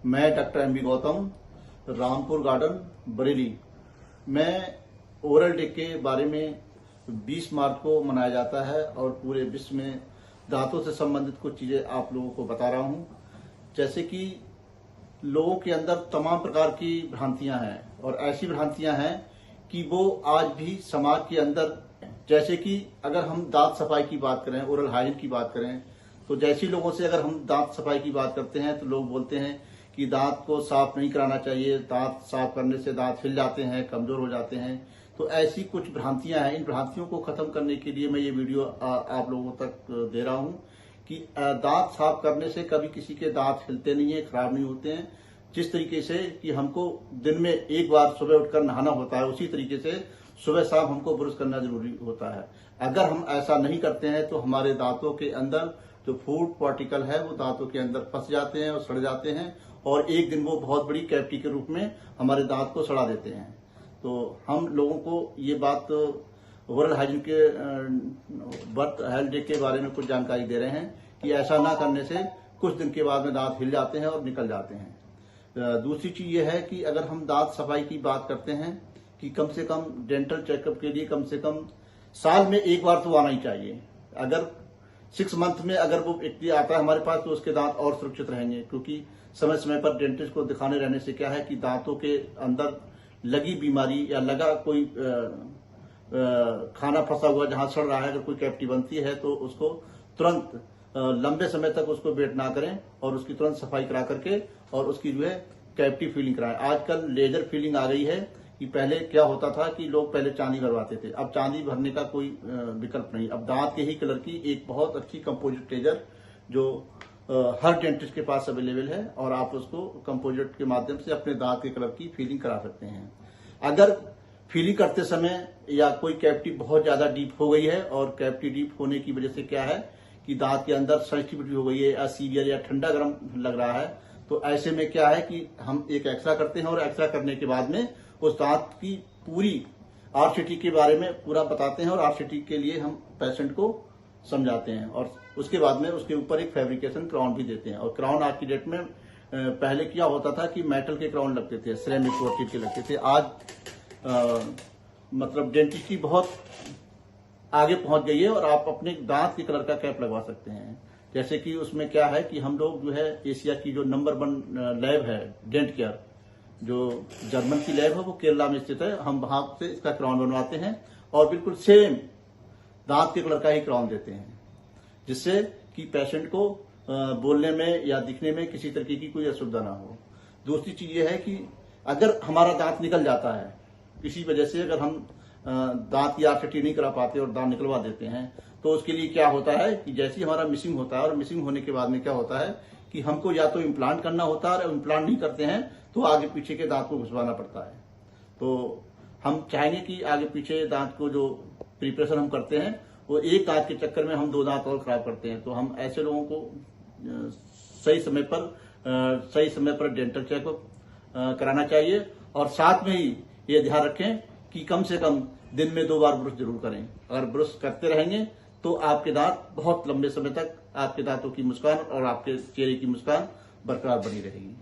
मैं doctor M B Gautam, Rampur garden, Bareilly. मैं oral day के बारे में 20 मार्च को मनाया जाता है और पूरे विश्व में दांतों से संबंधित कुछ चीजें आप लोगों को बता रहा हूं। जैसे कि लोगों के अंदर तमाम प्रकार की भ्रांतियां हैं और ऐसी भ्रांतियां हैं कि वो आज भी समाज के अंदर, जैसे कि अगर हम दांत सफाई की बात करें, ओरल हाइजीन की बात करें, तो जैसी लोगों से अगर हम दांत सफाई की बात करते हैं तो लोग बोलते हैं कि दांत को साफ नहीं कराना चाहिए, दांत साफ करने से दांत हिल जाते हैं, कमजोर हो जाते हैं। तो ऐसी कुछ भ्रांतियां हैं। इन भ्रांतियों को खत्म करने के लिए मैं ये वीडियो आप लोगों तक दे रहा हूं कि दांत साफ करने से कभी किसी के दांत हिलते नहीं है, खराब नहीं होते हैं। जिस तरीके से कि हमको दिन में एक बार सुबह उठकर नहाना होता है, उसी तरीके से सुबह शाम हमको ब्रश करना जरूरी होता है। अगर हम ऐसा नहीं करते हैं तो हमारे दांतों के अंदर जो फूड पार्टिकल है वो दांतों के अंदर फंस जाते हैं और सड़ जाते हैं और एक दिन वो बहुत बड़ी कैविटी के रूप में हमारे दांत को सड़ा देते हैं। तो हम लोगों को ये बात ओरल हाइजीन के वर्ल्ड हेल्थ डे के बारे में कुछ जानकारी दे रहे हैं कि ऐसा ना करने से कुछ दिन के बाद में दांत हिल जाते हैं और निकल जाते हैं। दूसरी चीज ये है कि अगर हम दांत सफाई की बात करते हैं कि कम से कम डेंटल चेकअप के लिए कम से कम साल में एक बार तो आना ही चाहिए। अगर 6 मंथ में अगर वो व्यक्ति आता है हमारे पास तो उसके दांत और सुरक्षित रहेंगे, क्योंकि समय समय पर डेंटिस्ट को दिखाने रहने से क्या है कि दांतों के अंदर लगी बीमारी या लगा कोई खाना फंसा हुआ जहां सड़ रहा है, अगर कोई कैविटी बनती है तो उसको तुरंत लंबे समय तक उसको वेट ना करें और उसकी तुरंत सफाई करा करके और उसकी जो है कैविटी फीलिंग कराएं। आजकल लेजर फीलिंग आ गई है कि पहले क्या होता था कि लोग पहले चांदी भरवाते थे, अब चांदी भरने का कोई विकल्प नहीं। अब दांत के ही कलर की एक बहुत अच्छी कंपोजिट लेजर जो हर डेंटिस्ट के पास अवेलेबल है और आप उसको कंपोजिट के माध्यम से अपने दांत के कलर की फीलिंग करा सकते हैं। अगर फीलिंग करते समय या कोई कैविटी बहुत ज्यादा डीप हो गई है और कैविटी डीप होने की वजह से क्या है कि दांत के अंदर सेंसिटिविटी हो गई है या सीवियर या ठंडा गर्म लग रहा है, तो ऐसे में क्या है कि हम एक एक्सरा करते हैं और एक्सरा करने के बाद में उस दांत की पूरी आरसीटी के बारे में पूरा बताते हैं और आरसीटी के लिए हम पेशेंट को समझाते हैं और उसके बाद में उसके ऊपर एक फैब्रिकेशन क्राउन भी देते हैं। और क्राउन आज की डेट में, पहले क्या होता था कि मेटल के क्राउन लगते थे, सिरेमिक कोटेड के लगते थे। आज मतलब डेंटिस्ट्री बहुत आगे पहुंच गई है और आप अपने दांत के कलर का कैप लगवा सकते हैं। जैसे कि उसमें क्या है कि हम लोग जो है एशिया की जो नंबर 1 लैब है डेंट केयर, जो जर्मन की लैब है वो केरला में स्थित है, हम वहां से इसका क्राउन बनवाते हैं और बिल्कुल सेम दांत के कलर का ही क्राउन देते हैं, जिससे कि पेशेंट को बोलने में या दिखने में किसी तरीके की कोई असुविधा ना हो। दूसरी चीज ये है कि अगर हमारा दांत निकल जाता है किसी वजह से, अगर हम दांत की आरसीटी नहीं करा पाते और दांत निकलवा देते हैं, तो उसके लिए क्या होता है कि जैसे ही हमारा मिसिंग होता है और मिसिंग होने के बाद में क्या होता है कि हमको या तो इम्प्लांट करना होता है और इम्प्लांट नहीं करते हैं तो आगे पीछे के दांत को घुसवाना पड़ता है। तो हम चाहेंगे कि आगे पीछे दांत को जो प्रिपरेशन हम करते हैं वो एक दांत के चक्कर में हम 2 दांत और खराब करते हैं। तो हम ऐसे लोगों को सही समय पर डेंटल चेकअप कराना चाहिए और साथ में ही ये ध्यान रखें कि कम से कम दिन में 2 बार ब्रश जरूर करें। अगर ब्रश करते रहेंगे तो आपके दांत बहुत लंबे समय तक, आपके दांतों की मुस्कान और आपके चेहरे की मुस्कान बरकरार बनी रहेगी।